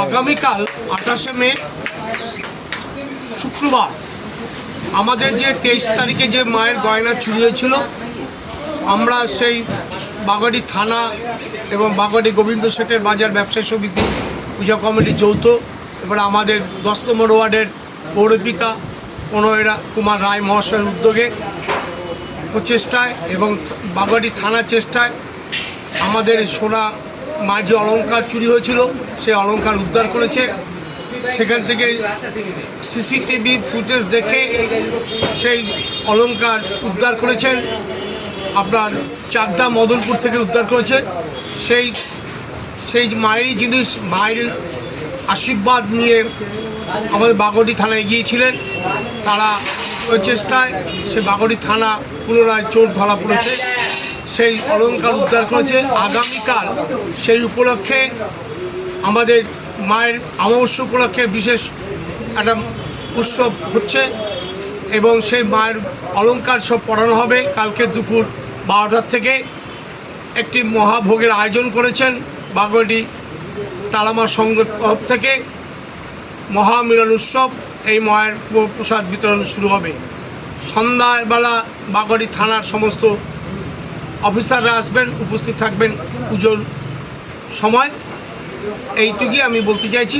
আগামীকাল 28শে মে শুক্রবার আমাদের যে 23 তারিখে যে মায়ের গয়না চুরি হয়েছিল, আমরা সেই বাগড়ি থানা এবং বাগড়ি গোবিন্দ শেঠের বাজার ব্যবসায়ী সমিতি পূজা কমিটি যৌথ এবার আমাদের 10 নম্বর ওয়ার্ডের পৌরপিতা প্রণয়রা কুমার রায় মহাশয়ের উদ্যোগে প্রচেষ্টায় এবং বাগড়ি থানার চেষ্টায় আমাদের সোনা মাঝে অলংকার চুরি হয়েছিল সেই অলংকার উদ্ধার করেছে। সেখান থেকে সিসিটিভি ফুটেজ দেখে সেই অলংকার উদ্ধার করেছেন, আপনার চাকদা মদনপুর থেকে উদ্ধার করেছে। সেই মায়েরই জিনিস, মায়ের আশীর্বাদ নিয়ে আমাদের বাগড়ি থানায় গিয়েছিলেন। তারা ওই চেষ্টায় সে বাগড়ি থানা পুনরায় চোর ধরা পড়েছে, সেই অলংকার উদ্ধার করেছে। আগামীকাল সেই উপলক্ষে আমাদের মায়ের অমাবস্যা উপলক্ষে বিশেষ একটা উৎসব হচ্ছে এবং সেই মায়ের অলংকার সব পড়ানো হবে। কালকে দুপুর 12টার থেকে একটি মহাভোগের আয়োজন করেছেন বাগড়ি তারামা সংঘের তরফ থেকে। মহামিলন উৎসব, এই মায়ের প্রসাদ বিতরণ শুরু হবে। সন্ধ্যাবেলা বাগড়ি থানার সমস্ত অফিসাররা আসবেন, উপস্থিত থাকবেন পুজোর সময়। এইটুকুই আমি বলতে চাইছি।